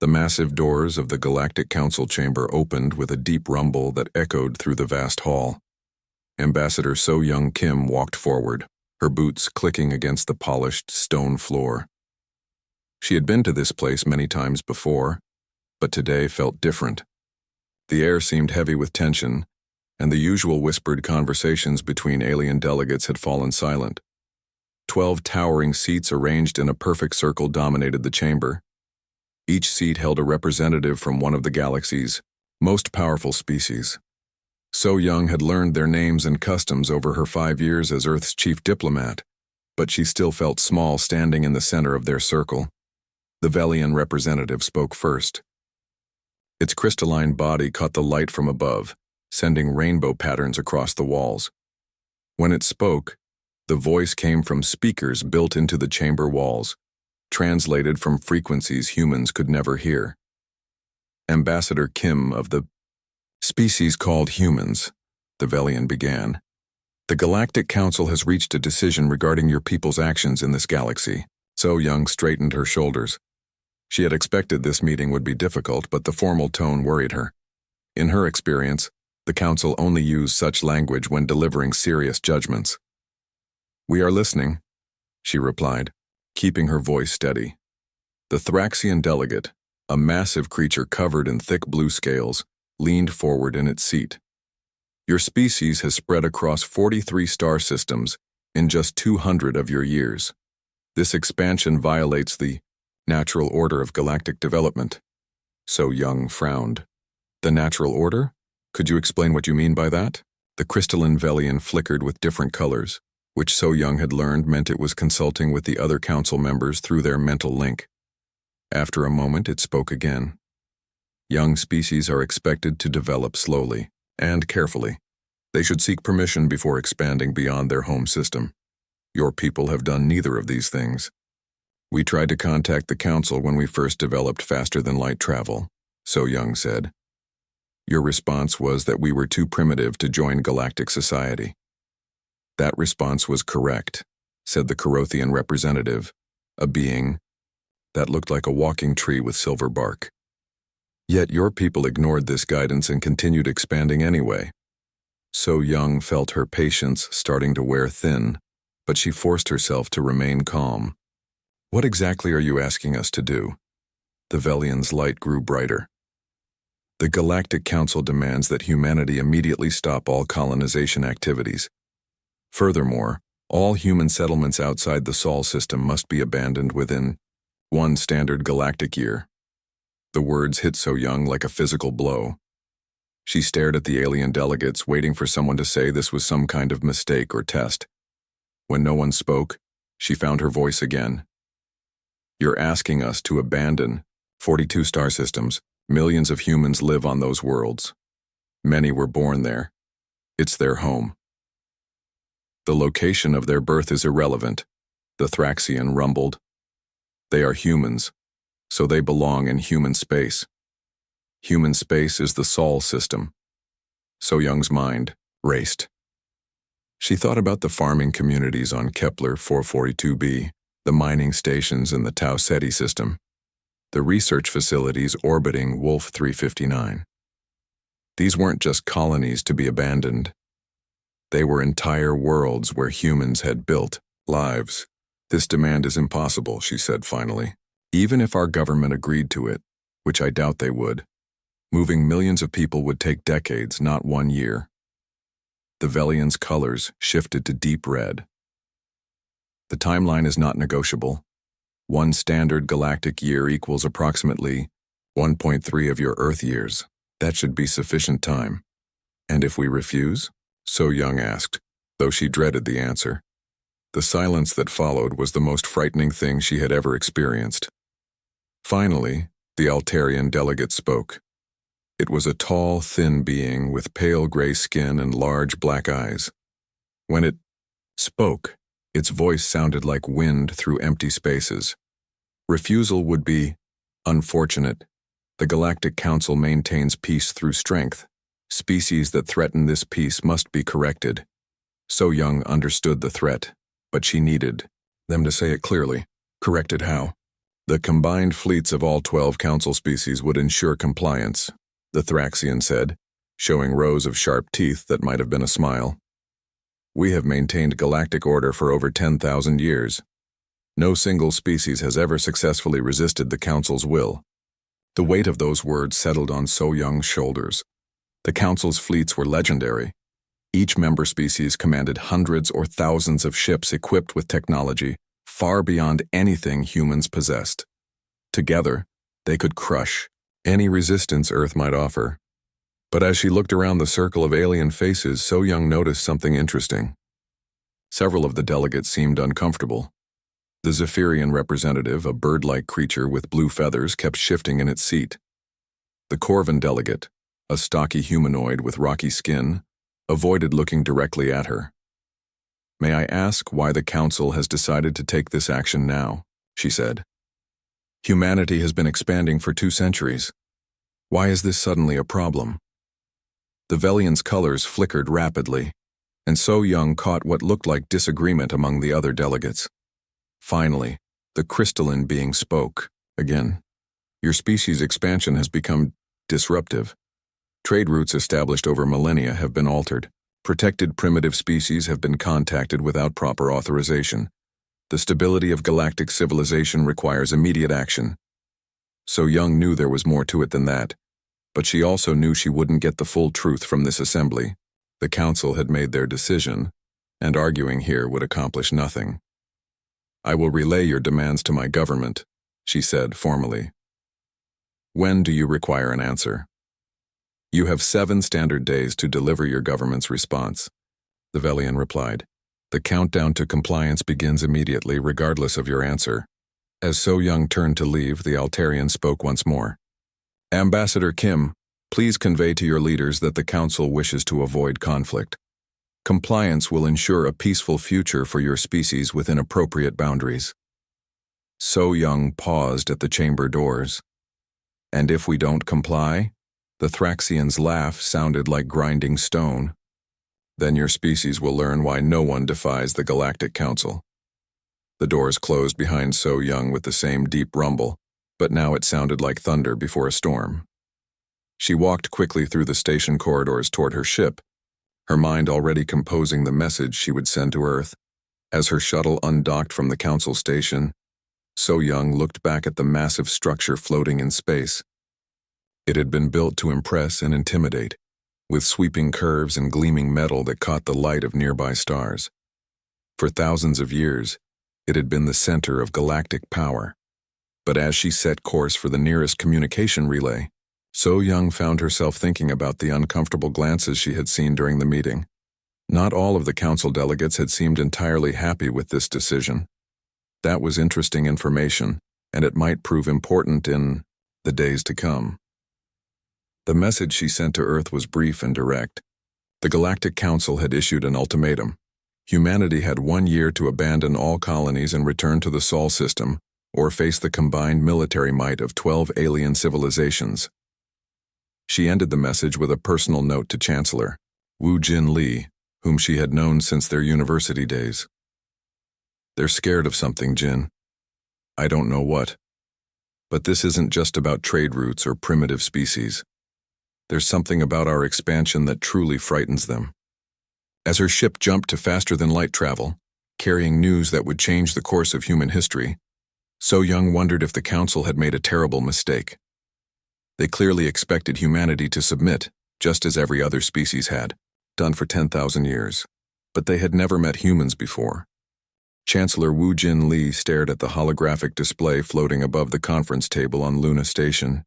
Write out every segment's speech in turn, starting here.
The massive doors of the Galactic Council chamber opened with a deep rumble that echoed through the vast hall. Ambassador So Young Kim walked forward, her boots clicking against the polished stone floor. She had been to this place many times before, but today felt different. The air seemed heavy with tension, and the usual whispered conversations between alien delegates had fallen silent. 12 towering seats arranged in a perfect circle dominated the chamber. Each seat held a representative from one of the galaxy's most powerful species. So Young had learned their names and customs over her 5 years as Earth's chief diplomat, but she still felt small standing in the center of their circle. The Velian representative spoke first. Its crystalline body caught the light from above, sending rainbow patterns across the walls. When it spoke, the voice came from speakers built into the chamber walls, translated from frequencies humans could never hear. Ambassador Kim of the species called humans, the Velian began. The Galactic Council has reached a decision regarding your people's actions in this galaxy. So Young straightened her shoulders. She had expected this meeting would be difficult, but the formal tone worried her. In her experience, the Council only used such language when delivering serious judgments. "We are listening," she replied, keeping her voice steady. The Thraxian delegate, a massive creature covered in thick blue scales, leaned forward in its seat. "Your species has spread across 43 star systems in just 200 of your years. This expansion violates the natural order of galactic development." So Young frowned. "The natural order? Could you explain what you mean by that?" The crystalline Velian flickered with different colors, which So Young had learned meant it was consulting with the other council members through their mental link. After a moment, it spoke again. "Young species are expected to develop slowly and carefully. They should seek permission before expanding beyond their home system. Your people have done neither of these things. We tried to contact the council when we first developed faster-than-light travel," So Young said. "Your response was that we were too primitive to join galactic society." "That response was correct," said the Carothian representative, a being that looked like a walking tree with silver bark. "Yet your people ignored this guidance and continued expanding anyway." So Young felt her patience starting to wear thin, but she forced herself to remain calm. "What exactly are you asking us to do?" The Velian's light grew brighter. "The Galactic Council demands that humanity immediately stop all colonization activities. Furthermore, all human settlements outside the Sol system must be abandoned within 1 standard galactic year." The words hit So Young like a physical blow. She stared at the alien delegates, waiting for someone to say this was some kind of mistake or test. When no one spoke, she found her voice again. "You're asking us to abandon 42 star systems. Millions of humans live on those worlds. Many were born there. It's their home. The location of their birth is irrelevant," the Thraxian rumbled. "They are humans, so they belong in human space. Human space is the Sol system." So Young's mind raced. She thought about the farming communities on Kepler 442b, the mining stations in the Tau Ceti system, the research facilities orbiting Wolf 359. These weren't just colonies to be abandoned. They were entire worlds where humans had built lives. "This demand is impossible," she said finally. "Even if our government agreed to it, which I doubt they would, moving millions of people would take decades, not 1 year." The Velian's colors shifted to deep red. "The timeline is not negotiable. 1 standard galactic year equals approximately 1.3 of your Earth years. That should be sufficient time." "And if we refuse?" So Young asked, though she dreaded the answer. The silence that followed was the most frightening thing she had ever experienced. Finally, the Altarian delegate spoke. It was a tall, thin being with pale gray skin and large black eyes. When it spoke, its voice sounded like wind through empty spaces. Refusal would be unfortunate. The Galactic Council maintains peace through strength. Species that threaten this peace must be corrected. So Young understood the threat, but she needed them to say it clearly. Corrected how? The combined fleets of all 12 council species would ensure compliance, the Thraxian said, showing rows of sharp teeth that might have been a smile. We have maintained galactic order for over 10,000 years. No single species has ever successfully resisted the Council's will. The weight of those words settled on So Young's shoulders. The Council's fleets were legendary. Each member species commanded hundreds or thousands of ships equipped with technology far beyond anything humans possessed. Together, they could crush any resistance Earth might offer. But as she looked around the circle of alien faces, So Young noticed something interesting. Several of the delegates seemed uncomfortable. The Zephyrian representative, a bird-like creature with blue feathers, kept shifting in its seat. The Corvan delegate, a stocky humanoid with rocky skin, avoided looking directly at her. "May I ask why the Council has decided to take this action now?" she said. "Humanity has been expanding for 2 centuries. Why is this suddenly a problem?" The Velian's colors flickered rapidly, and So Young caught what looked like disagreement among the other delegates. Finally, the crystalline being spoke, again. "Your species' expansion has become disruptive. Trade routes established over millennia have been altered. Protected primitive species have been contacted without proper authorization. The stability of galactic civilization requires immediate action." So Young knew there was more to it than that, but she also knew she wouldn't get the full truth from this assembly. The Council had made their decision, and arguing here would accomplish nothing. "I will relay your demands to my government," she said formally. "When do you require an answer?" "You have 7 standard days to deliver your government's response," the Velian replied. "The countdown to compliance begins immediately, regardless of your answer." As So Young turned to leave, the Altarian spoke once more. "Ambassador Kim, please convey to your leaders that the Council wishes to avoid conflict. Compliance will ensure a peaceful future for your species within appropriate boundaries." So Young paused at the chamber doors. "And if we don't comply?" The Thraxian's laugh sounded like grinding stone. "Then your species will learn why no one defies the Galactic Council." The doors closed behind So Young with the same deep rumble, but now it sounded like thunder before a storm. She walked quickly through the station corridors toward her ship, her mind already composing the message she would send to Earth. As her shuttle undocked from the Council station, So Young looked back at the massive structure floating in space. It had been built to impress and intimidate, with sweeping curves and gleaming metal that caught the light of nearby stars. For thousands of years, it had been the center of galactic power. But as she set course for the nearest communication relay, So Young found herself thinking about the uncomfortable glances she had seen during the meeting. Not all of the Council delegates had seemed entirely happy with this decision. That was interesting information, and it might prove important in the days to come. The message she sent to Earth was brief and direct. The Galactic Council had issued an ultimatum. Humanity had 1 year to abandon all colonies and return to the Sol system, or face the combined military might of 12 alien civilizations. She ended the message with a personal note to Chancellor Wu Jin Lee, whom she had known since their university days. "They're scared of something, Jin. I don't know what. But this isn't just about trade routes or primitive species. There's something about our expansion that truly frightens them." As her ship jumped to faster-than-light travel, carrying news that would change the course of human history, So Young wondered if the Council had made a terrible mistake. They clearly expected humanity to submit, just as every other species had, done for 10,000 years. But they had never met humans before. Chancellor Wu Jin Lee stared at the holographic display floating above the conference table on Luna Station.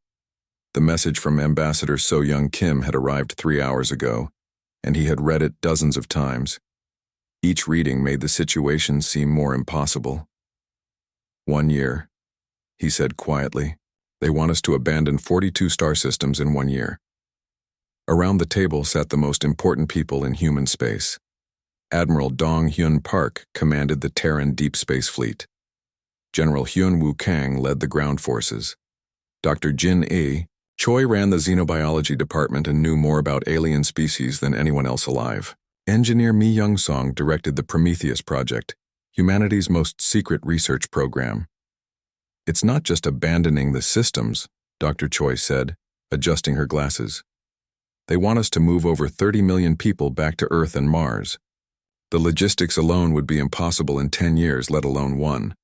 The message from Ambassador So Young Kim had arrived 3 hours ago, and he had read it dozens of times. Each reading made the situation seem more impossible. 1 year, he said quietly. "They want us to abandon 42 star systems in 1 year." Around the table sat the most important people in human space. Admiral Dong Hyun Park commanded the Terran Deep Space Fleet. General Hyun Woo Kang led the ground forces. Dr. Jin E. Choi ran the xenobiology department and knew more about alien species than anyone else alive. Engineer Mi Young Song directed the Prometheus Project, humanity's most secret research program. It's not just abandoning the systems, Dr. Choi said, adjusting her glasses. They want us to move over 30 million people back to Earth and Mars. The logistics alone would be impossible in 10 years, let alone one.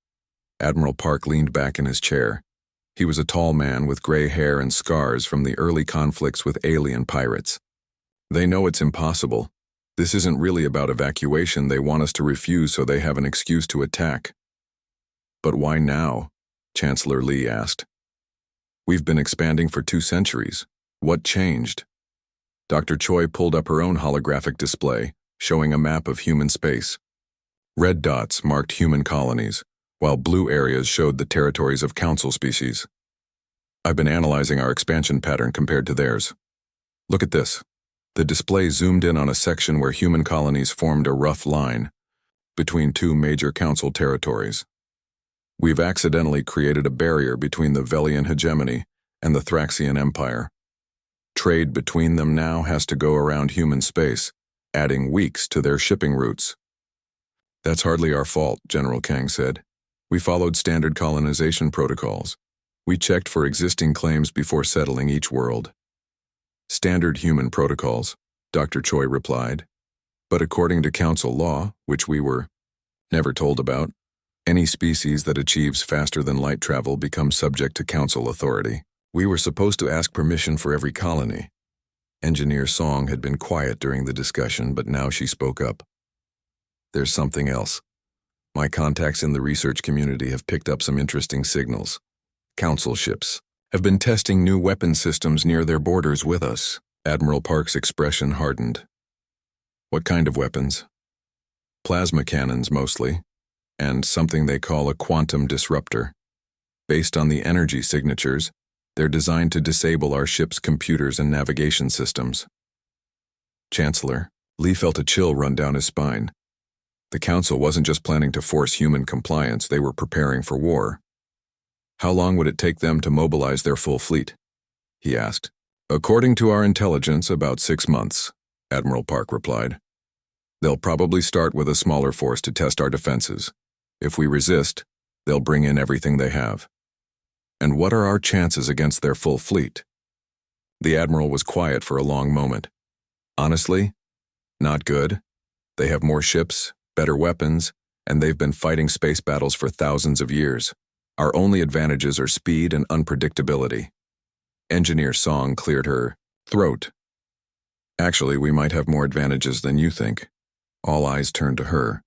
Admiral Park leaned back in his chair. He was a tall man with gray hair and scars from the early conflicts with alien pirates. They know it's impossible. This isn't really about evacuation. They want us to refuse so they have an excuse to attack. But why now? Chancellor Lee asked. We've been expanding for 2 centuries. What changed? Dr. Choi pulled up her own holographic display, showing a map of human space. Red dots marked human colonies, while blue areas showed the territories of council species. I've been analyzing our expansion pattern compared to theirs. Look at this. The display zoomed in on a section where human colonies formed a rough line between 2 major council territories. We've accidentally created a barrier between the Velian hegemony and the Thraxian Empire. Trade between them now has to go around human space, adding weeks to their shipping routes. That's hardly our fault, General Kang said. We followed standard colonization protocols. We checked for existing claims before settling each world. Standard human protocols, Dr. Choi replied. But according to council law, which we were never told about, any species that achieves faster than light travel becomes subject to council authority. We were supposed to ask permission for every colony. Engineer Song had been quiet during the discussion, but now she spoke up. There's something else. My contacts in the research community have picked up some interesting signals. Council ships have been testing new weapon systems near their borders with us. Admiral Park's expression hardened. What kind of weapons? Plasma cannons mostly, and something they call a quantum disruptor. Based on the energy signatures, they're designed to disable our ship's computers and navigation systems. Chancellor, Lee felt a chill run down his spine. The Council wasn't just planning to force human compliance, they were preparing for war. How long would it take them to mobilize their full fleet? He asked. According to our intelligence, about 6 months, Admiral Park replied. They'll probably start with a smaller force to test our defenses. If we resist, they'll bring in everything they have. And what are our chances against their full fleet? The Admiral was quiet for a long moment. Honestly, not good. They have more ships, better weapons, and they've been fighting space battles for thousands of years. Our only advantages are speed and unpredictability. Engineer Song cleared her throat. Actually, we might have more advantages than you think. All eyes turned to her.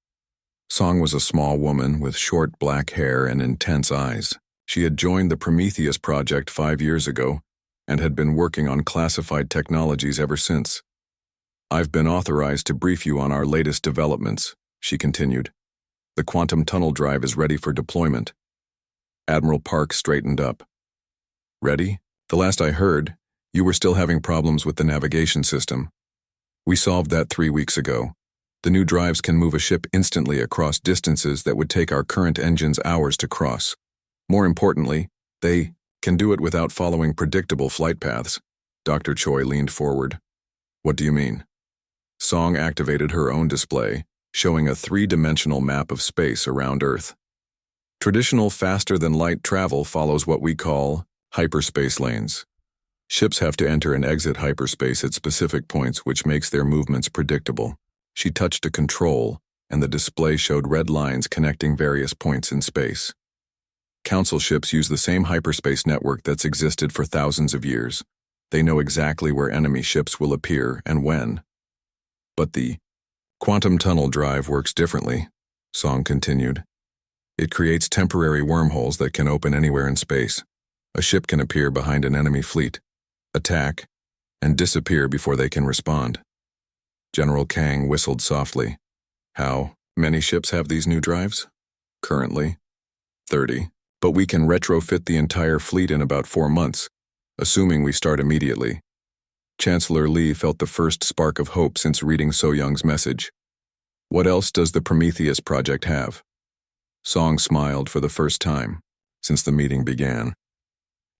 Song was a small woman with short black hair and intense eyes. She had joined the Prometheus project 5 years ago and had been working on classified technologies ever since. I've been authorized to brief you on our latest developments, she continued. The quantum tunnel drive is ready for deployment. Admiral Park straightened up. Ready? The last I heard, you were still having problems with the navigation system. We solved that 3 weeks ago. The new drives can move a ship instantly across distances that would take our current engines hours to cross. More importantly, they can do it without following predictable flight paths. Dr. Choi leaned forward. What do you mean? Song activated her own display, showing a 3-dimensional map of space around Earth. Traditional faster-than-light travel follows what we call hyperspace lanes. Ships have to enter and exit hyperspace at specific points, which makes their movements predictable. She touched a control, and the display showed red lines connecting various points in space. Council ships use the same hyperspace network that's existed for thousands of years. They know exactly where enemy ships will appear and when. But the quantum tunnel drive works differently, Song continued. It creates temporary wormholes that can open anywhere in space. A ship can appear behind an enemy fleet, attack, and disappear before they can respond. General Kang whistled softly. How many ships have these new drives? Currently, 30. But we can retrofit the entire fleet in about 4 months, assuming we start immediately. Chancellor Lee felt the first spark of hope since reading So Young's message. What else does the Prometheus project have? Song smiled for the first time since the meeting began.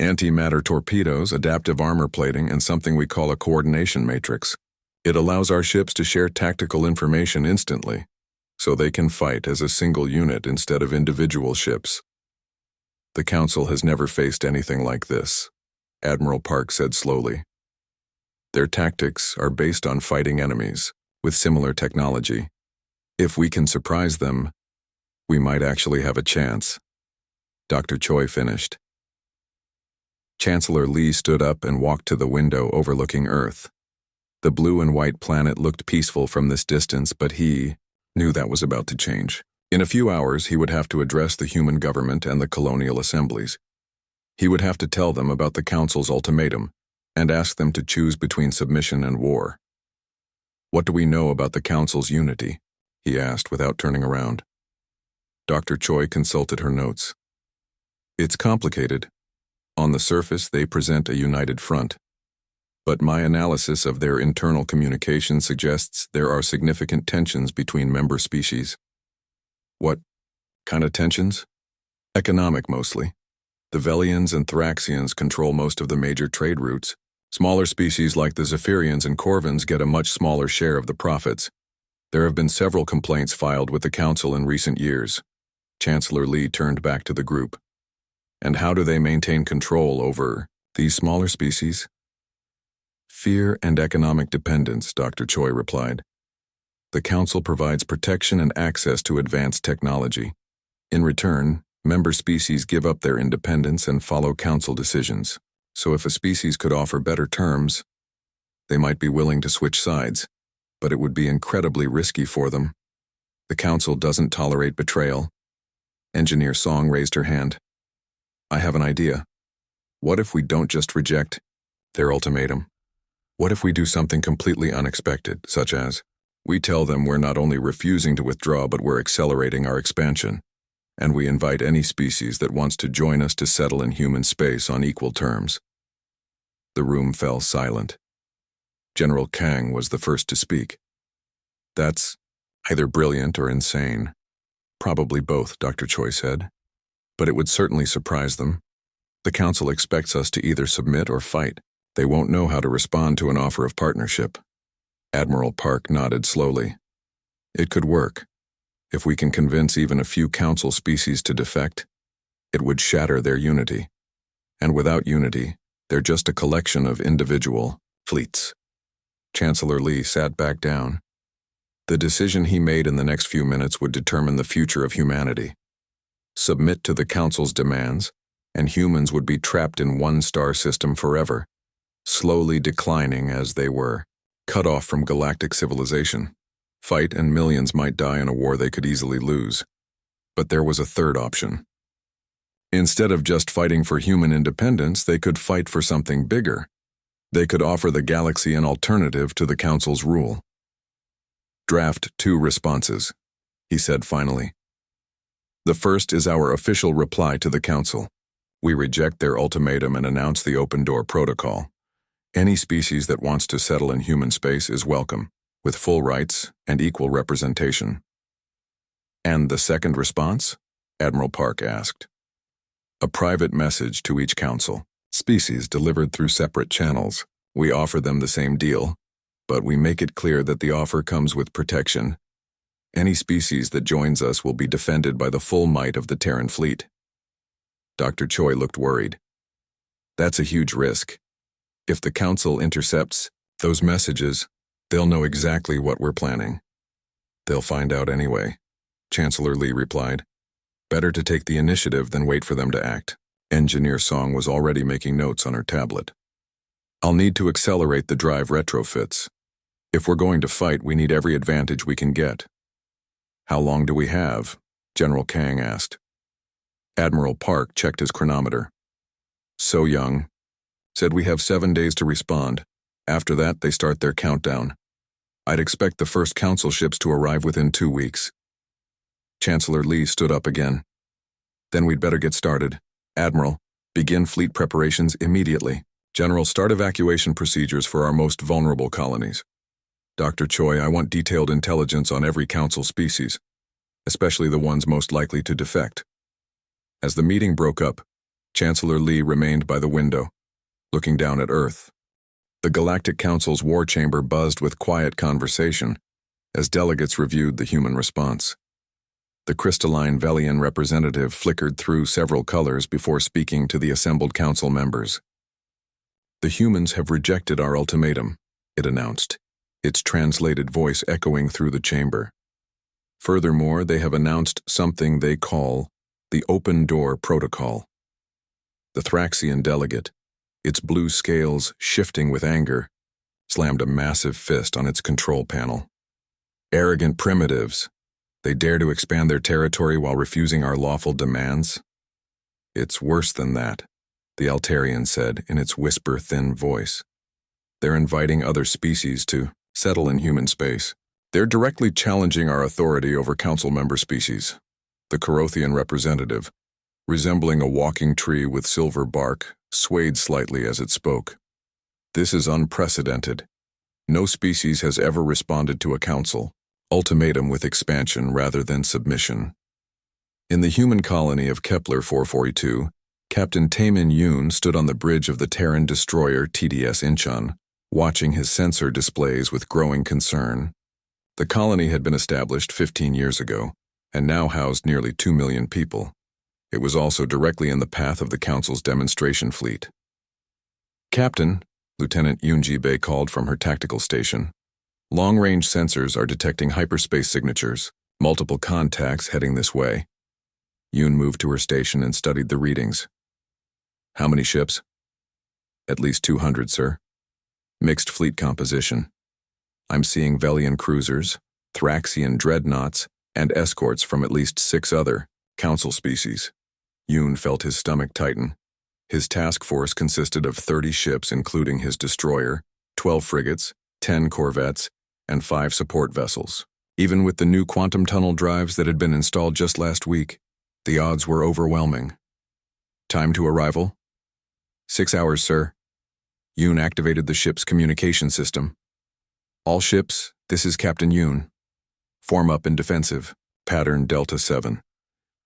Antimatter torpedoes, adaptive armor plating, and something we call a coordination matrix. It allows our ships to share tactical information instantly, so they can fight as a single unit instead of individual ships. The Council has never faced anything like this, Admiral Park said slowly. Their tactics are based on fighting enemies with similar technology. If we can surprise them, we might actually have a chance. Dr. Choi finished. Chancellor Lee stood up and walked to the window overlooking Earth. The blue and white planet looked peaceful from this distance, but he knew that was about to change. In a few hours, he would have to address the human government and the colonial assemblies. He would have to tell them about the Council's ultimatum and ask them to choose between submission and war. What do we know about the Council's unity? He asked without turning around. Dr. Choi consulted her notes. It's complicated. On the surface, they present a united front. But my analysis of their internal communication suggests there are significant tensions between member species. What kind of tensions? Economic, mostly. The Velians and Thraxians control most of the major trade routes. Smaller species like the Zephyrians and Corvins get a much smaller share of the profits. There have been several complaints filed with the Council in recent years. Chancellor Lee turned back to the group. And how do they maintain control over these smaller species? Fear and economic dependence, Dr. Choi replied. The Council provides protection and access to advanced technology. In return, member species give up their independence and follow Council decisions. So if a species could offer better terms, they might be willing to switch sides, but it would be incredibly risky for them. The Council doesn't tolerate betrayal. Engineer Song raised her hand. I have an idea. What if we don't just reject their ultimatum? What if we do something completely unexpected, such as, we tell them we're not only refusing to withdraw, but we're accelerating our expansion, and we invite any species that wants to join us to settle in human space on equal terms. The room fell silent. General Kang was the first to speak. That's either brilliant or insane. Probably both, Dr. Choi said. But it would certainly surprise them. The Council expects us to either submit or fight. They won't know how to respond to an offer of partnership. Admiral Park nodded slowly. It could work. If we can convince even a few Council species to defect, it would shatter their unity. And without unity, they're just a collection of individual fleets. Chancellor Lee sat back down. The decision he made in the next few minutes would determine the future of humanity. Submit to the Council's demands, and humans would be trapped in one star system forever, slowly declining as they were, cut off from galactic civilization. Fight and millions might die in a war they could easily lose. But there was a third option. Instead of just fighting for human independence, they could fight for something bigger. They could offer the galaxy an alternative to the Council's rule. Draft 2 responses, he said finally. The first is our official reply to the Council. We reject their ultimatum and announce the open door protocol. Any species that wants to settle in human space is welcome, with full rights and equal representation. And the second response? Admiral Park asked. A private message to each Council, species delivered through separate channels. We offer them the same deal, but we make it clear that the offer comes with protection. Any species that joins us will be defended by the full might of the Terran fleet. Dr. Choi looked worried. That's a huge risk. If the Council intercepts those messages, they'll know exactly what we're planning. They'll find out anyway, Chancellor Lee replied. Better to take the initiative than wait for them to act. Engineer Song was already making notes on her tablet. I'll need to accelerate the drive retrofits. If we're going to fight, we need every advantage we can get. How long do we have? General Kang asked. Admiral Park checked his chronometer. So Young said we have 7 days to respond. After that, they start their countdown. I'd expect the first Council ships to arrive within 2 weeks. Chancellor Lee stood up again. Then we'd better get started. Admiral, begin fleet preparations immediately. General, start evacuation procedures for our most vulnerable colonies. Dr. Choi, I want detailed intelligence on every Council species, especially the ones most likely to defect. As the meeting broke up, Chancellor Lee remained by the window, looking down at Earth. The Galactic Council's war chamber buzzed with quiet conversation as delegates reviewed the human response. The crystalline Velian representative flickered through several colors before speaking to the assembled council members. "The humans have rejected our ultimatum," it announced, its translated voice echoing through the chamber. "Furthermore, they have announced something they call the Open Door Protocol." The Thraxian delegate, its blue scales shifting with anger, slammed a massive fist on its control panel. "Arrogant primitives. They dare to expand their territory while refusing our lawful demands?" "It's worse than that," the Altarian said in its whisper-thin voice. "They're inviting other species to settle in human space. They're directly challenging our authority over council member species." The Corothian representative, resembling a walking tree with silver bark, swayed slightly as it spoke. "This is unprecedented. No species has ever responded to a council ultimatum with expansion rather than submission." In the human colony of Kepler 442, Captain Taemin Yoon stood on the bridge of the Terran destroyer TDS Incheon, watching his sensor displays with growing concern. The colony had been established 15 years ago, and now housed nearly 2 million people. It was also directly in the path of the Council's demonstration fleet. "Captain," Lieutenant Yoonji Bae called from her tactical station, "long-range sensors are detecting hyperspace signatures, multiple contacts heading this way." Yoon moved to her station and studied the readings. "How many ships?" "At least 200, sir. Mixed fleet composition. I'm seeing Velian cruisers, Thraxian dreadnoughts, and escorts from at least 6 other council species." Yoon felt his stomach tighten. His task force consisted of 30 ships including his destroyer, 12 frigates, 10 corvettes, and 5 support vessels. Even with the new quantum tunnel drives that had been installed just last week, the odds were overwhelming. "Time to arrival?" 6 hours, sir." Yoon activated the ship's communication system. "All ships, this is Captain Yoon. Form up in defensive, pattern Delta 7.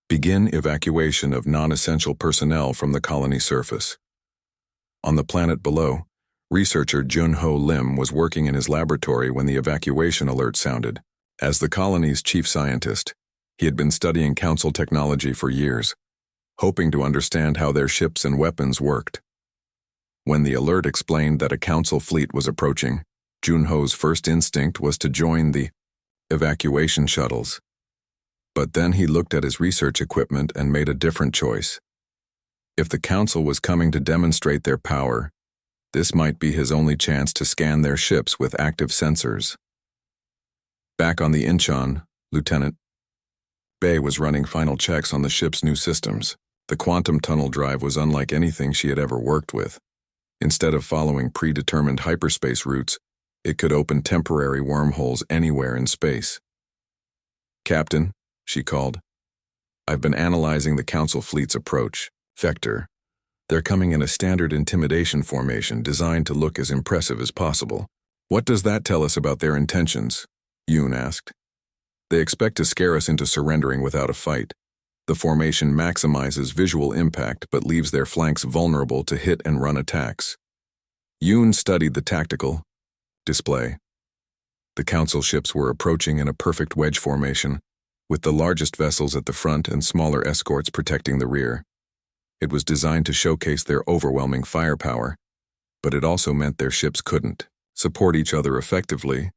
Begin evacuation of non-essential personnel from the colony surface." On the planet below, researcher Jun-Ho Lim was working in his laboratory when the evacuation alert sounded. As the colony's chief scientist, he had been studying council technology for years, hoping to understand how their ships and weapons worked. When the alert explained that a council fleet was approaching, Jun-Ho's first instinct was to join the evacuation shuttles. But then he looked at his research equipment and made a different choice. If the council was coming to demonstrate their power, this might be his only chance to scan their ships with active sensors. Back on the Incheon, Lieutenant Bae was running final checks on the ship's new systems. The quantum tunnel drive was unlike anything she had ever worked with. Instead of following predetermined hyperspace routes, it could open temporary wormholes anywhere in space. "Captain," she called, "I've been analyzing the council fleet's approach, Vector. They're coming in a standard intimidation formation designed to look as impressive as possible." "What does that tell us about their intentions?" Yoon asked. "They expect to scare us into surrendering without a fight. The formation maximizes visual impact but leaves their flanks vulnerable to hit-and-run attacks." Yoon studied the tactical display. The council ships were approaching in a perfect wedge formation, with the largest vessels at the front and smaller escorts protecting the rear. It was designed to showcase their overwhelming firepower, but it also meant their ships couldn't support each other effectively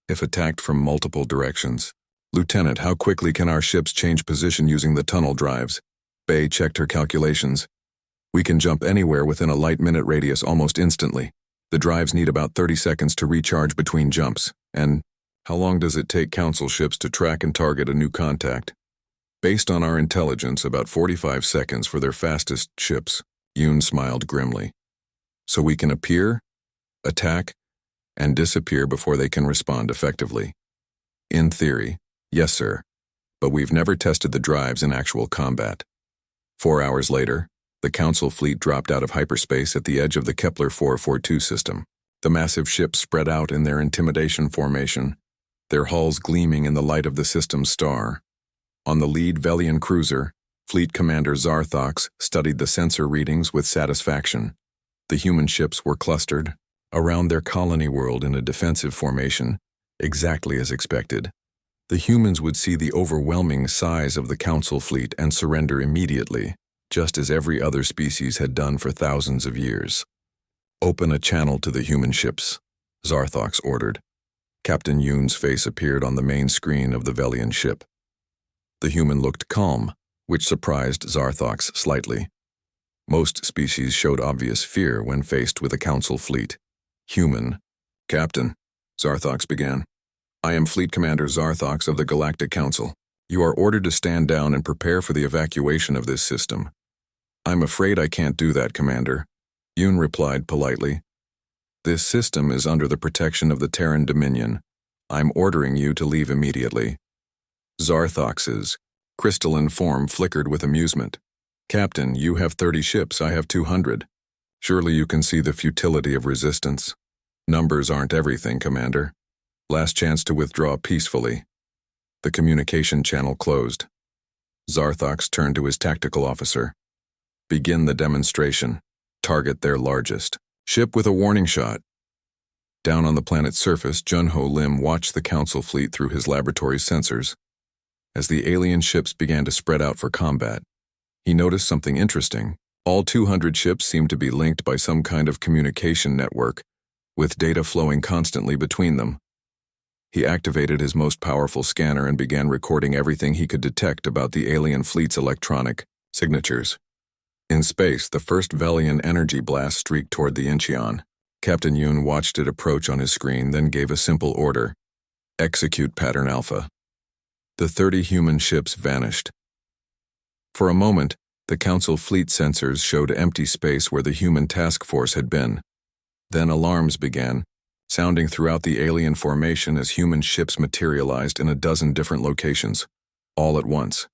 if attacked from multiple directions. "Lieutenant, how quickly can our ships change position using the tunnel drives?" Bae checked her calculations. "We can jump anywhere within a light-minute radius almost instantly. The drives need about 30 seconds to recharge between jumps. And how long does it take council ships to track and target a new contact?" "Based on our intelligence, about 45 seconds for their fastest ships." Yoon smiled grimly. "So we can appear, attack, and disappear before they can respond effectively." "In theory, yes, sir. But we've never tested the drives in actual combat." 4 hours later, the council fleet dropped out of hyperspace at the edge of the Kepler 442 system. The massive ships spread out in their intimidation formation, their hulls gleaming in the light of the system's star. On the lead Velian cruiser, Fleet Commander Zarthox studied the sensor readings with satisfaction. The human ships were clustered around their colony world in a defensive formation, exactly as expected. The humans would see the overwhelming size of the Council fleet and surrender immediately, just as every other species had done for thousands of years. "Open a channel to the human ships," Zarthox ordered. Captain Yoon's face appeared on the main screen of the Velian ship. The human looked calm, which surprised Zarthox slightly. Most species showed obvious fear when faced with a Council fleet. Human. "Captain," Zarthox began, "I am Fleet Commander Zarthox of the Galactic Council. You are ordered to stand down and prepare for the evacuation of this system." "I'm afraid I can't do that, Commander," Yoon replied politely. "This system is under the protection of the Terran Dominion. I'm ordering you to leave immediately." Zarthox's crystalline form flickered with amusement. "Captain, you have 30 ships, I have 200. Surely you can see the futility of resistance. Numbers aren't everything, Commander. Last chance to withdraw peacefully." The communication channel closed. Zarthox turned to his tactical officer. "Begin the demonstration. Target their largest ship with a warning shot." Down on the planet's surface, Junho Lim watched the Council fleet through his laboratory sensors. As the alien ships began to spread out for combat, he noticed something interesting. All 200 ships seemed to be linked by some kind of communication network, with data flowing constantly between them. He activated his most powerful scanner and began recording everything he could detect about the alien fleet's electronic signatures. In space, the first Velian energy blast streaked toward the Incheon. Captain Yoon watched it approach on his screen, then gave a simple order: "Execute Pattern Alpha." The 30 human ships vanished. For a moment, the Council fleet sensors showed empty space where the human task force had been. Then alarms began, sounding throughout the alien formation as human ships materialized in a dozen different locations, all at once.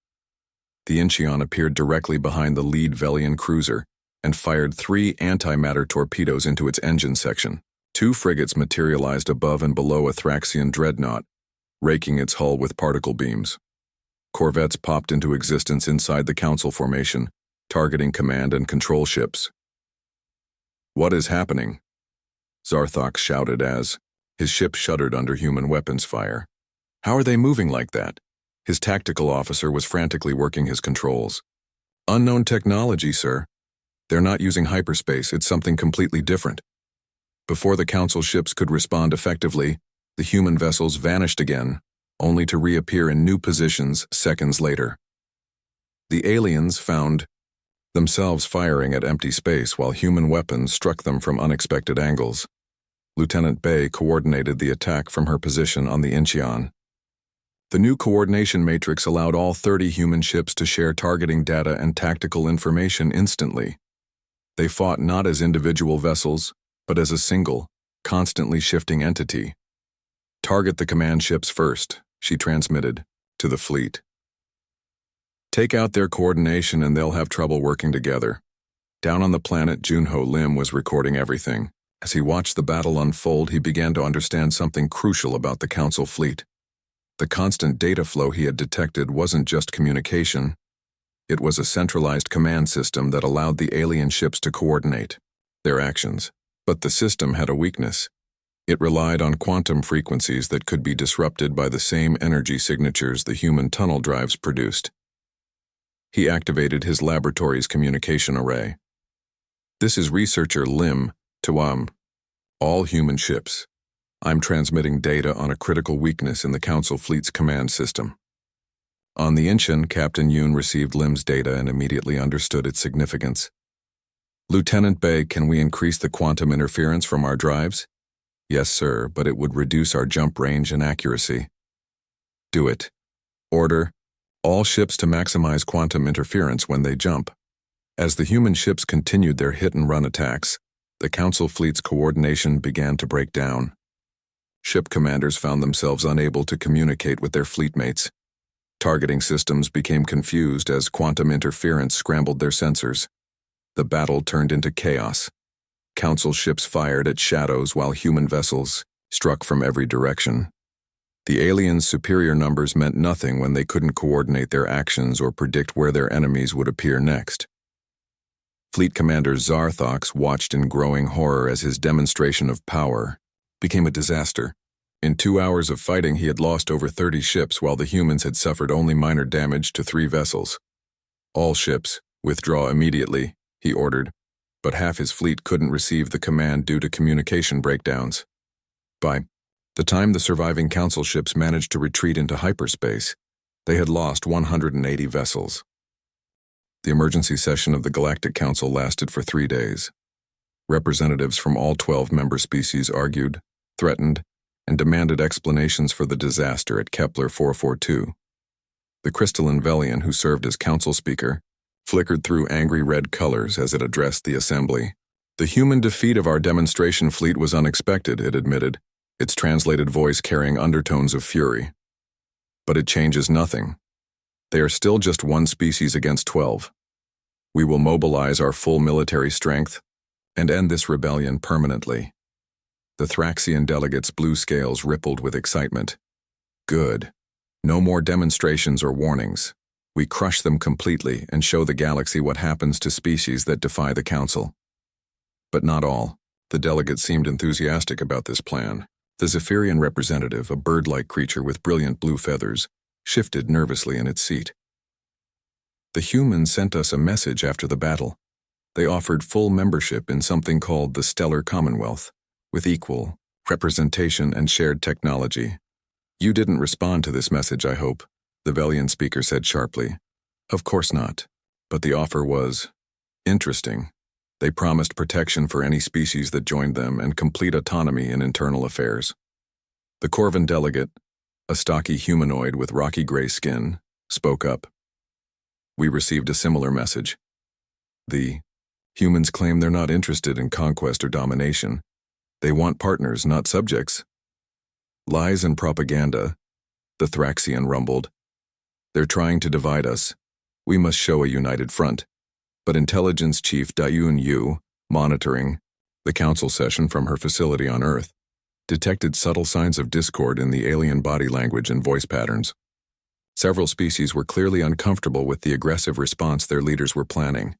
The Incheon appeared directly behind the lead Velian cruiser and fired 3 antimatter torpedoes into its engine section. 2 frigates materialized above and below a Thraxian dreadnought, raking its hull with particle beams. Corvettes popped into existence inside the Council formation, targeting command and control ships. "What is happening?" Zarthox shouted as his ship shuddered under human weapons fire. "How are they moving like that?" His tactical officer was frantically working his controls. "Unknown technology, sir. They're not using hyperspace, it's something completely different." Before the Council ships could respond effectively, the human vessels vanished again, only to reappear in new positions seconds later. The aliens found themselves firing at empty space while human weapons struck them from unexpected angles. Lieutenant Bay coordinated the attack from her position on the Incheon. The new coordination matrix allowed all 30 human ships to share targeting data and tactical information instantly. They fought not as individual vessels, but as a single, constantly shifting entity. "Target the command ships first," she transmitted to the fleet. "Take out their coordination and they'll have trouble working together." Down on the planet, Junho Lim was recording everything. As he watched the battle unfold, he began to understand something crucial about the Council fleet. The constant data flow he had detected wasn't just communication. It was a centralized command system that allowed the alien ships to coordinate their actions. But the system had a weakness. It relied on quantum frequencies that could be disrupted by the same energy signatures the human tunnel drives produced. He activated his laboratory's communication array. "This is researcher Lim to all human ships. I'm transmitting data on a critical weakness in the Council fleet's command system." On the Incheon, Captain Yoon received Lim's data and immediately understood its significance. "Lieutenant Bay, can we increase the quantum interference from our drives?" "Yes, sir, but it would reduce our jump range and accuracy." "Do it." Order: all ships to maximize quantum interference when they jump. As the human ships continued their hit-and-run attacks, the Council fleet's coordination began to break down. Ship commanders found themselves unable to communicate with their fleetmates. Targeting systems became confused as quantum interference scrambled their sensors. The battle turned into chaos. Council ships fired at shadows while human vessels struck from every direction. The aliens' superior numbers meant nothing when they couldn't coordinate their actions or predict where their enemies would appear next. Fleet Commander Zarthox watched in growing horror as his demonstration of power became a disaster. In 2 hours of fighting, he had lost over 30 ships, while the humans had suffered only minor damage to 3 vessels. All ships, withdraw immediately, he ordered, but half his fleet couldn't receive the command due to communication breakdowns. By the time the surviving Council ships managed to retreat into hyperspace, they had lost 180 vessels. The emergency session of the Galactic Council lasted for 3 days. Representatives from all 12 member species argued, threatened, and demanded explanations for the disaster at Kepler 442. The crystalline Velian, who served as council speaker, flickered through angry red colors as it addressed the assembly. The human defeat of our demonstration fleet was unexpected, it admitted, its translated voice carrying undertones of fury. But it changes nothing. They are still just one species against 12. We will mobilize our full military strength and end this rebellion permanently. The Thraxian delegates' blue scales rippled with excitement. Good. No more demonstrations or warnings. We crush them completely and show the galaxy what happens to species that defy the Council. But not all. The delegates seemed enthusiastic about this plan. The Zephyrian representative, a bird-like creature with brilliant blue feathers, shifted nervously in its seat. The humans sent us a message after the battle. They offered full membership in something called the Stellar Commonwealth, with equal representation and shared technology. You didn't respond to this message, I hope, the Velian speaker said sharply. Of course not. But the offer was interesting. They promised protection for any species that joined them and complete autonomy in internal affairs. The Corvan delegate, a stocky humanoid with rocky gray skin, spoke up. We received a similar message. The humans claim they're not interested in conquest or domination. They want partners, not subjects. Lies and propaganda, the Thraxian rumbled. They're trying to divide us. We must show a united front. But Intelligence Chief Dayun Yu, monitoring the council session from her facility on Earth, detected subtle signs of discord in the alien body language and voice patterns. Several species were clearly uncomfortable with the aggressive response their leaders were planning.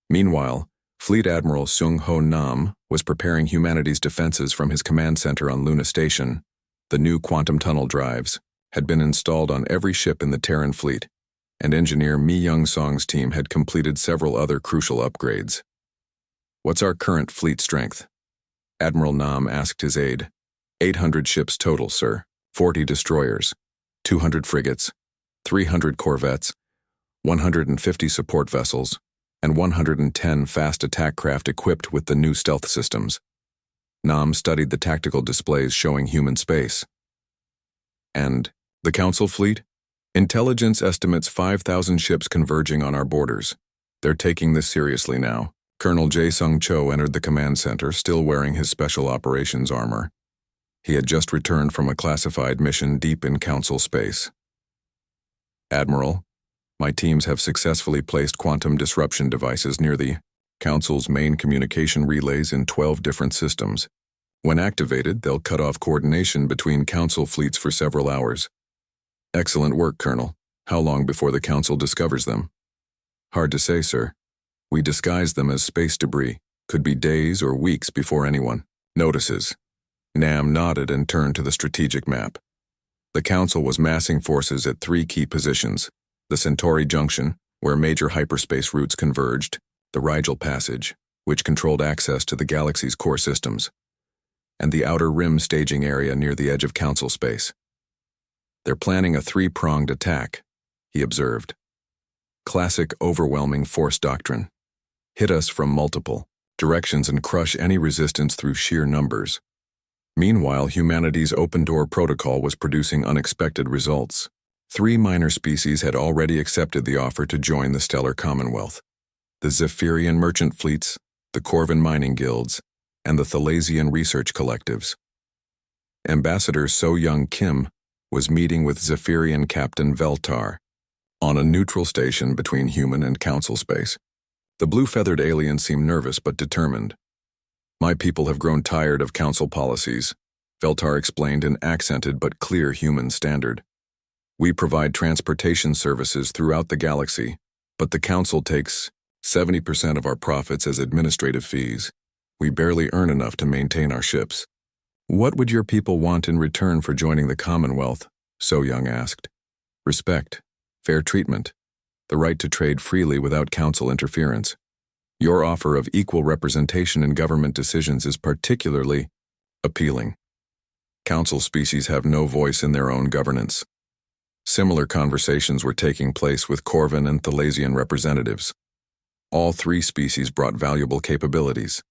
Meanwhile, Fleet Admiral Sung Ho Nam was preparing humanity's defenses from his command center on Luna Station. The new quantum tunnel drives had been installed on every ship in the Terran fleet, and engineer Mi Young-song's team had completed several other crucial upgrades. What's our current fleet strength? Admiral Nam asked his aide. 800 ships total, sir. 40 destroyers, 200 frigates, 300 corvettes, 150 support vessels, and 110 fast attack craft equipped with the new stealth systems. Nam studied the tactical displays showing human space. And the Council fleet? Intelligence estimates 5,000 ships converging on our borders. They're taking this seriously now. Colonel Jae-Sung Cho entered the command center, still wearing his special operations armor. He had just returned from a classified mission deep in Council space. Admiral, my teams have successfully placed quantum disruption devices near the Council's main communication relays in 12 different systems. When activated, they'll cut off coordination between Council fleets for several hours. Excellent work, Colonel. How long before the Council discovers them? Hard to say, sir. We disguise them as space debris. Could be days or weeks before anyone notices. Nam nodded and turned to the strategic map. The Council was massing forces at 3 key positions: the Centauri Junction, where major hyperspace routes converged, the Rigel Passage, which controlled access to the galaxy's core systems, and the Outer Rim staging area near the edge of Council space. They're planning a 3-pronged attack, he observed. Classic overwhelming force doctrine. Hit us from multiple directions and crush any resistance through sheer numbers. Meanwhile, humanity's open-door protocol was producing unexpected results. 3 minor species had already accepted the offer to join the Stellar Commonwealth: the Zephyrian merchant fleets, the Corvan mining guilds, and the Thalasian research collectives. Ambassador So-Young Kim was meeting with Zephyrian Captain Veltar on a neutral station between human and Council space. The blue-feathered alien seemed nervous but determined. My people have grown tired of Council policies, Veltar explained in accented but clear human standard. We provide transportation services throughout the galaxy, but the Council takes 70% of our profits as administrative fees. We barely earn enough to maintain our ships. What would your people want in return for joining the Commonwealth? So Young asked. Respect, fair treatment, the right to trade freely without council interference. Your offer of equal representation in government decisions is particularly appealing. Council species have no voice in their own governance. Similar conversations were taking place with Corvin and Thalasian representatives. All three species brought valuable capabilities.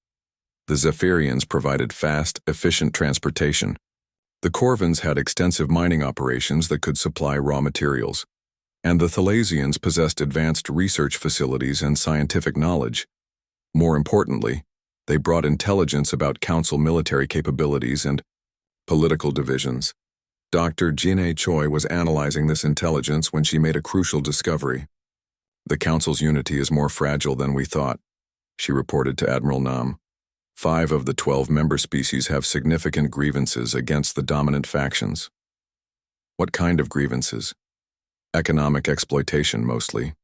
The Zephyrians provided fast, efficient transportation. The Corvins had extensive mining operations that could supply raw materials. And the Thalasians possessed advanced research facilities and scientific knowledge. More importantly, they brought intelligence about council military capabilities and political divisions. Dr. Jin-A Choi was analyzing this intelligence when she made a crucial discovery. The council's unity is more fragile than we thought, she reported to Admiral Nam. 5 of the 12 member species have significant grievances against the dominant factions. What kind of grievances? Economic exploitation, mostly.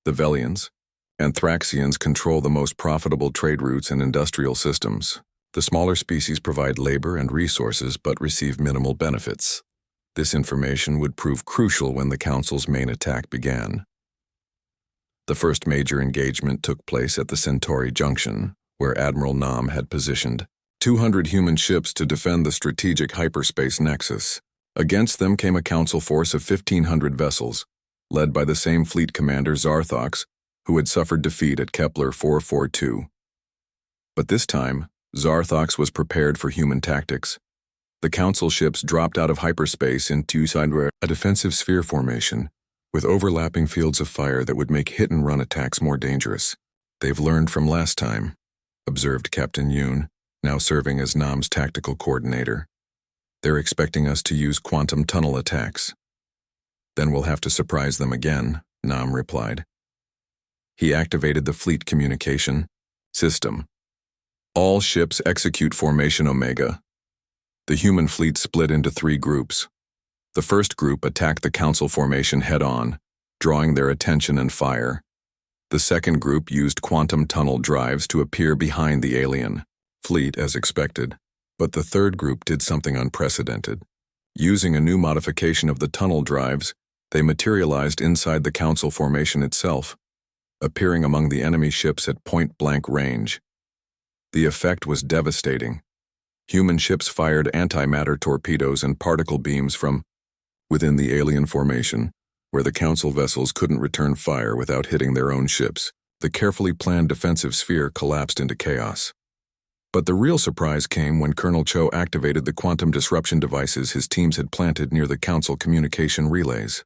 The Velians and Thraxians control the most profitable trade routes and industrial systems. The smaller species provide labor and resources but receive minimal benefits. This information would prove crucial when the Council's main attack began. The first major engagement took place at the Centauri Junction, where Admiral Nam had positioned 200 human ships to defend the strategic hyperspace nexus. Against them came a council force of 1,500 vessels, led by the same fleet commander Zarthox, who had suffered defeat at Kepler 442. But this time, Zarthox was prepared for human tactics. The council ships dropped out of hyperspace into a defensive sphere formation, with overlapping fields of fire that would make hit-and-run attacks more dangerous. They've learned from last time, observed Captain Yoon, now serving as Nam's tactical coordinator. They're expecting us to use quantum tunnel attacks. Then we'll have to surprise them again, Nam replied. He activated the fleet communication system. All ships execute Formation Omega. The human fleet split into 3 groups. The first group attacked the council formation head-on, drawing their attention and fire. The second group used quantum tunnel drives to appear behind the alien fleet as expected. But the third group did something unprecedented. Using a new modification of the tunnel drives, they materialized inside the council formation itself, appearing among the enemy ships at point-blank range. The effect was devastating. Human ships fired antimatter torpedoes and particle beams from within the alien formation, where the council vessels couldn't return fire without hitting their own ships. The carefully planned defensive sphere collapsed into chaos. But the real surprise came when Colonel Cho activated the quantum disruption devices his teams had planted near the council communication relays.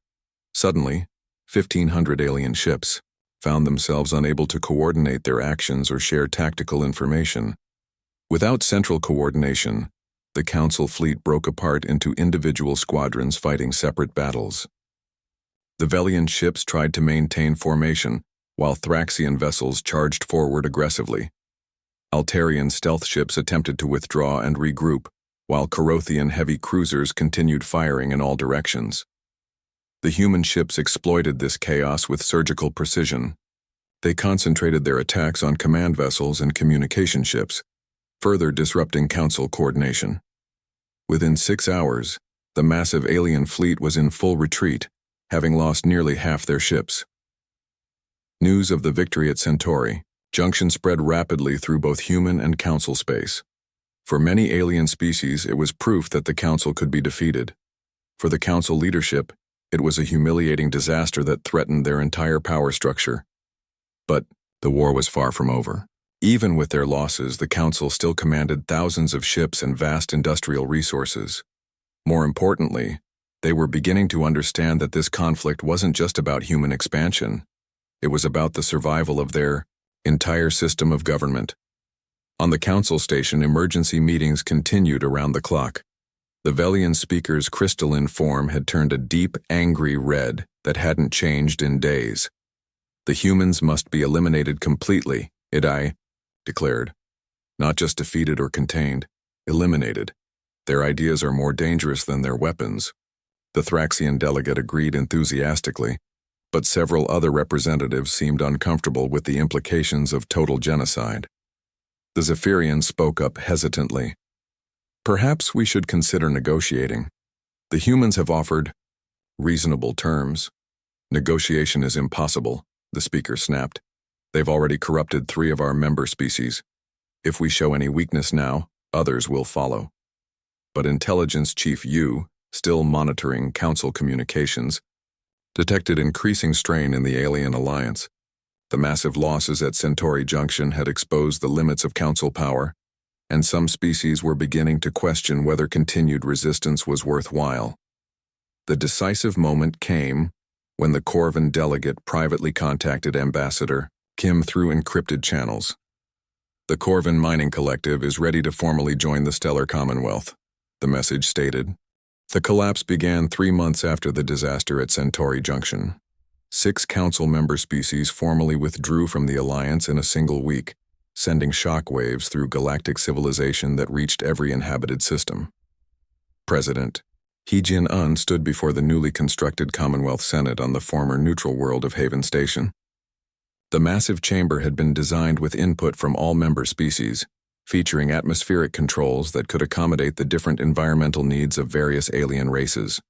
Suddenly, 1,500 alien ships found themselves unable to coordinate their actions or share tactical information. Without central coordination, the council fleet broke apart into individual squadrons fighting separate battles. The Velian ships tried to maintain formation, while Thraxian vessels charged forward aggressively. Altarian stealth ships attempted to withdraw and regroup, while Corothian heavy cruisers continued firing in all directions. The human ships exploited this chaos with surgical precision. They concentrated their attacks on command vessels and communication ships, further disrupting council coordination. Within 6 hours, the massive alien fleet was in full retreat, having lost nearly half their ships. News of the victory at Centauri Junction spread rapidly through both human and council space. For many alien species, it was proof that the council could be defeated. For the council leadership, it was a humiliating disaster that threatened their entire power structure. But the war was far from over. Even with their losses, the council still commanded thousands of ships and vast industrial resources. More importantly, they were beginning to understand that this conflict wasn't just about human expansion. It was about the survival of their entire system of government. On the council station, emergency meetings continued around the clock. The Velian speaker's crystalline form had turned a deep, angry red that hadn't changed in days. The humans must be eliminated completely, I declared. Not just defeated or contained, eliminated. Their ideas are more dangerous than their weapons. The Thraxian delegate agreed enthusiastically, but several other representatives seemed uncomfortable with the implications of total genocide. The Zephyrian spoke up hesitantly. Perhaps we should consider negotiating. The humans have offered reasonable terms. Negotiation is impossible, the speaker snapped. They've already corrupted 3 of our member species. If we show any weakness now, others will follow. But Intelligence Chief Yu, still monitoring Council communications, detected increasing strain in the alien alliance. The massive losses at Centauri Junction had exposed the limits of Council power, and some species were beginning to question whether continued resistance was worthwhile. The decisive moment came when the Corvin delegate privately contacted Ambassador Kim through encrypted channels. The Corvin Mining Collective is ready to formally join the Stellar Commonwealth, the message stated. The collapse began 3 months after the disaster at Centauri Junction. 6 Council member species formally withdrew from the Alliance in a single week, sending shockwaves through galactic civilization that reached every inhabited system. President He Jin-un stood before the newly constructed Commonwealth Senate on the former neutral world of Haven Station. The massive chamber had been designed with input from all member species, featuring atmospheric controls that could accommodate the different environmental needs of various alien races.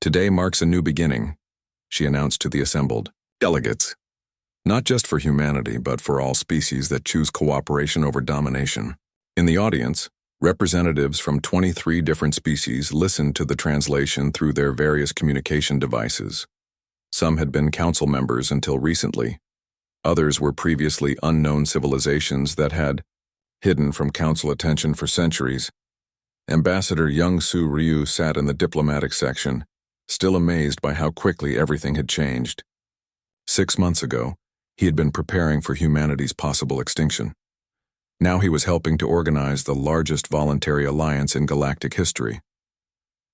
Today marks a new beginning, she announced to the assembled delegates. Not just for humanity, but for all species that choose cooperation over domination. In the audience, representatives from 23 different species listened to the translation through their various communication devices. Some had been council members until recently. Others were previously unknown civilizations that had hidden from council attention for centuries. Ambassador Young-Soo Ryu sat in the diplomatic section, still amazed by how quickly everything had changed. 6 months ago, he had been preparing for humanity's possible extinction. Now he was helping to organize the largest voluntary alliance in galactic history.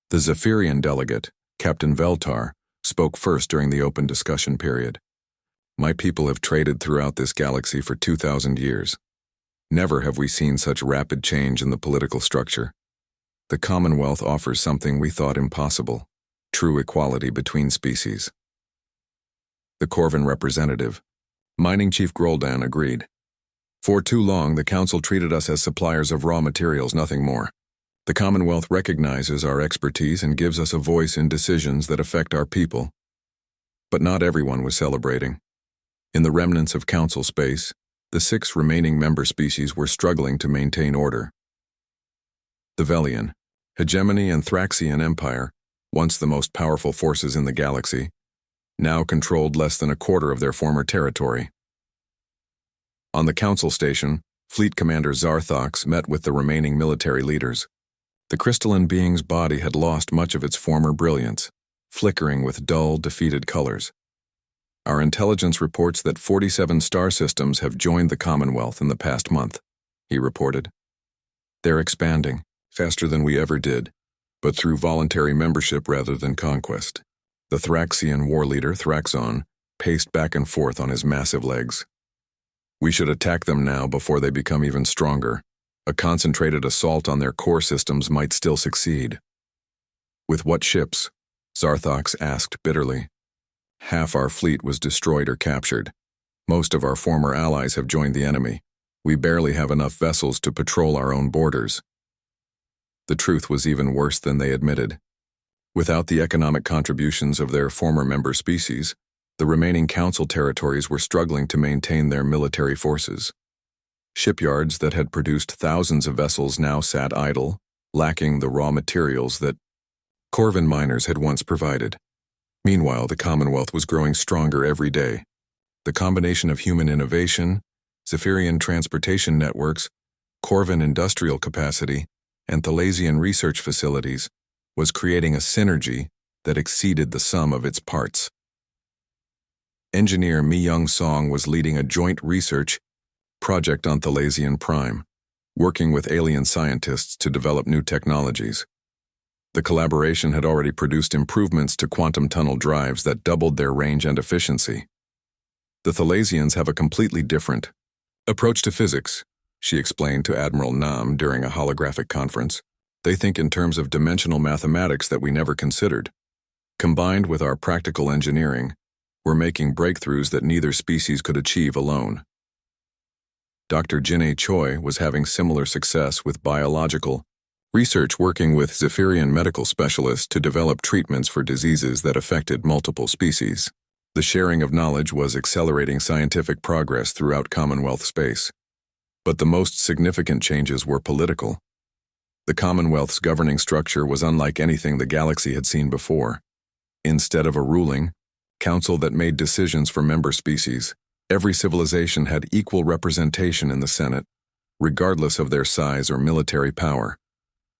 The Zephyrian delegate, Captain Veltar, spoke first during the open discussion period. My people have traded throughout this galaxy for 2,000 years. Never have we seen such rapid change in the political structure. The Commonwealth offers something we thought impossible, true equality between species. The Corvin representative, Mining Chief Groldan, agreed. For too long, the Council treated us as suppliers of raw materials, nothing more. The Commonwealth recognizes our expertise and gives us a voice in decisions that affect our people. But not everyone was celebrating. In the remnants of Council space, the 6 remaining member species were struggling to maintain order. The Velian, Hegemony and Thraxian Empire, once the most powerful forces in the galaxy, now controlled less than a quarter of their former territory. On the Council station, Fleet Commander Zarthox met with the remaining military leaders. The crystalline being's body had lost much of its former brilliance, flickering with dull, defeated colors. Our intelligence reports that 47 star systems have joined the Commonwealth in the past month, he reported. They're expanding, faster than we ever did, but through voluntary membership rather than conquest. The Thraxian war leader, Thraxon, paced back and forth on his massive legs. We should attack them now before they become even stronger. A concentrated assault on their core systems might still succeed. With what ships? Zarthox asked bitterly. Half our fleet was destroyed or captured. Most of our former allies have joined the enemy. We barely have enough vessels to patrol our own borders. The truth was even worse than they admitted. Without the economic contributions of their former member species, the remaining Council territories were struggling to maintain their military forces. Shipyards that had produced thousands of vessels now sat idle, lacking the raw materials that Corvin miners had once provided. Meanwhile, the Commonwealth was growing stronger every day. The combination of human innovation, Zephyrian transportation networks, Corvin industrial capacity, and Thalasian research facilities was creating a synergy that exceeded the sum of its parts. Engineer Mi Young-song was leading a joint research project on Thalasian Prime, working with alien scientists to develop new technologies. The collaboration had already produced improvements to quantum tunnel drives that doubled their range and efficiency. The Thalasians have a completely different approach to physics, she explained to Admiral Nam during a holographic conference. They think in terms of dimensional mathematics that we never considered. Combined with our practical engineering, we're making breakthroughs that neither species could achieve alone. Dr. Jin-A Choi was having similar success with biological research working with Zephyrian medical specialists to develop treatments for diseases that affected multiple species. The sharing of knowledge was accelerating scientific progress throughout Commonwealth space. But the most significant changes were political. The Commonwealth's governing structure was unlike anything the galaxy had seen before. Instead of a ruling council that made decisions for member species, every civilization had equal representation in the Senate, regardless of their size or military power.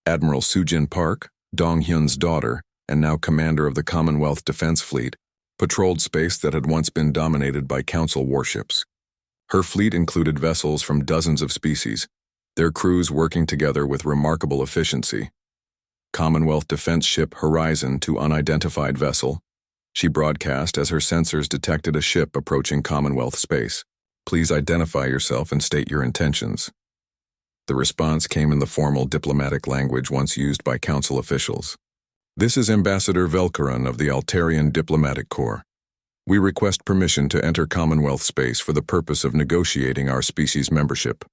Admiral Sujin Park, Dong Hyun's daughter, and now commander of the Commonwealth Defense Fleet, patrolled space that had once been dominated by council warships. Her fleet included vessels from dozens of species, their crews working together with remarkable efficiency. Commonwealth defense ship Horizon to unidentified vessel. She broadcast as her sensors detected a ship approaching Commonwealth space. Please identify yourself and state your intentions. The response came in the formal diplomatic language once used by council officials. This is Ambassador Velkaran of the Altarian Diplomatic Corps. We request permission to enter Commonwealth space for the purpose of negotiating our species membership.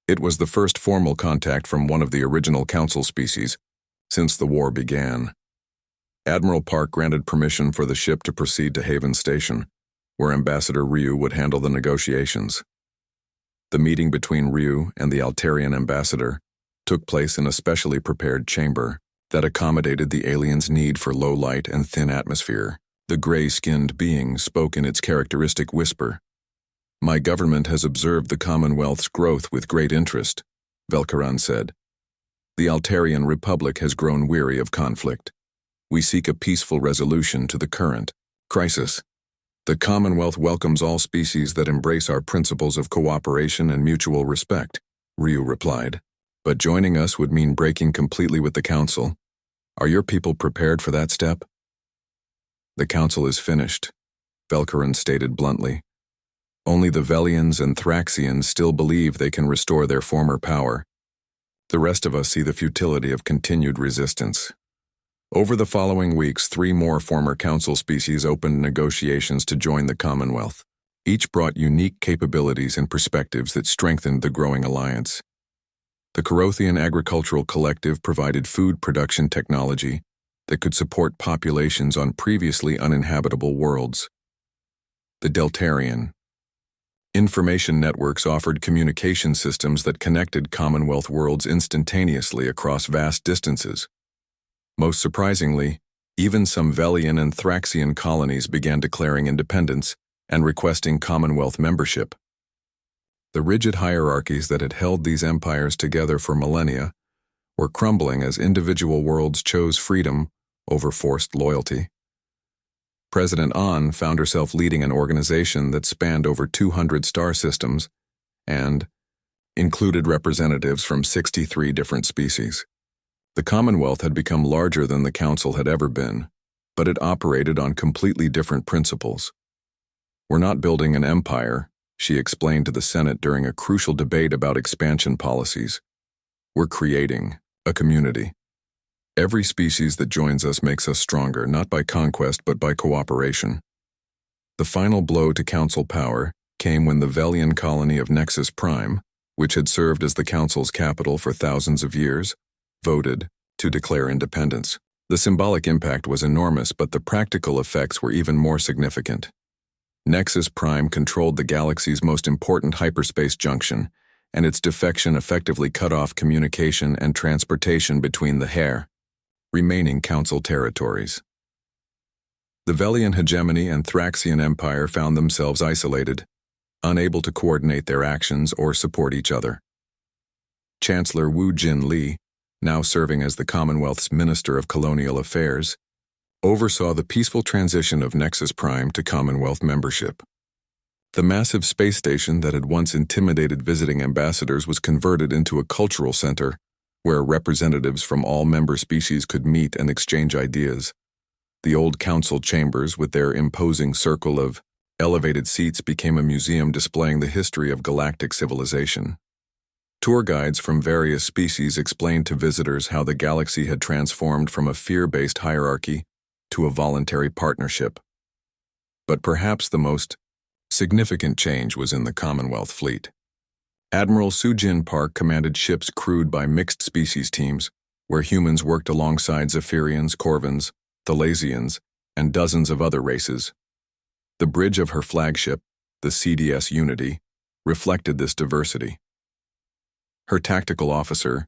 It was the first formal contact from one of the original council species since the war began. Admiral Park granted permission for the ship to proceed to Haven Station, where Ambassador Ryu would handle the negotiations. The meeting between Ryu and the Altarian ambassador took place in a specially prepared chamber that accommodated the aliens' need for low light and thin atmosphere. The gray-skinned being spoke in its characteristic whisper. My government has observed the Commonwealth's growth with great interest, Velkaran said. The Altarian Republic has grown weary of conflict. We seek a peaceful resolution to the current crisis. The Commonwealth welcomes all species that embrace our principles of cooperation and mutual respect, Ryu replied. But joining us would mean breaking completely with the Council. Are your people prepared for that step? The Council is finished, Velkaran stated bluntly. Only the Velians and Thraxians still believe they can restore their former power. The rest of us see the futility of continued resistance. Over the following weeks, 3 more former Council species opened negotiations to join the Commonwealth. Each brought unique capabilities and perspectives that strengthened the growing alliance. The Corothian Agricultural Collective provided food production technology that could support populations on previously uninhabitable worlds. The Deltarian Information networks offered communication systems that connected Commonwealth worlds instantaneously across vast distances. Most surprisingly, even some Velian and Thraxian colonies began declaring independence and requesting Commonwealth membership. The rigid hierarchies that had held these empires together for millennia were crumbling as individual worlds chose freedom over forced loyalty. President An found herself leading an organization that spanned over 200 star systems and included representatives from 63 different species. The Commonwealth had become larger than the Council had ever been, but it operated on completely different principles. We're not building an empire, she explained to the Senate during a crucial debate about expansion policies. We're creating a community. Every species that joins us makes us stronger, not by conquest but by cooperation. The final blow to Council power came when the Velian colony of Nexus Prime, which had served as the Council's capital for thousands of years, voted to declare independence. The symbolic impact was enormous, but the practical effects were even more significant. Nexus Prime controlled the galaxy's most important hyperspace junction, and its defection effectively cut off communication and transportation between the remaining Council territories. The Velian hegemony and Thraxian Empire found themselves isolated, unable to coordinate their actions or support each other. Chancellor Wu Jin Li, now serving as the Commonwealth's Minister of Colonial Affairs, oversaw the peaceful transition of Nexus Prime to Commonwealth membership. The massive space station that had once intimidated visiting ambassadors was converted into a cultural center where representatives from all member species could meet and exchange ideas. The old council chambers, with their imposing circle of elevated seats, became a museum displaying the history of galactic civilization. Tour guides from various species explained to visitors how the galaxy had transformed from a fear-based hierarchy to a voluntary partnership. But perhaps the most significant change was in the Commonwealth fleet. Admiral Sujin Park commanded ships crewed by mixed species teams, where humans worked alongside Zephyrians, Corvins, Thalasians, and dozens of other races. The bridge of her flagship, the CDS Unity, reflected this diversity. Her tactical officer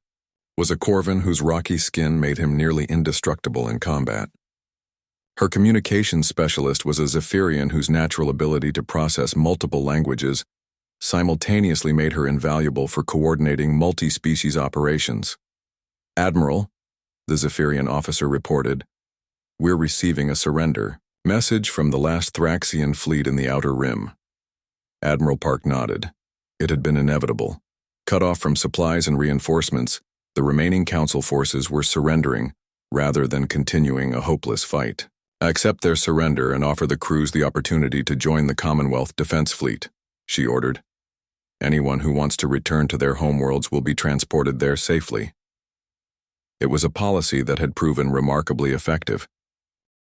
was a Corvin whose rocky skin made him nearly indestructible in combat. Her communications specialist was a Zephyrian whose natural ability to process multiple languages simultaneously made her invaluable for coordinating multi-species operations. "Admiral," the Zephyrian officer reported, "we're receiving a surrender message from the last Thraxian fleet in the Outer Rim." Admiral Park nodded. It had been inevitable. Cut off from supplies and reinforcements, the remaining Council forces were surrendering rather than continuing a hopeless fight. "Accept their surrender and offer the crews the opportunity to join the Commonwealth Defense Fleet," she ordered. "Anyone who wants to return to their homeworlds will be transported there safely." It was a policy that had proven remarkably effective.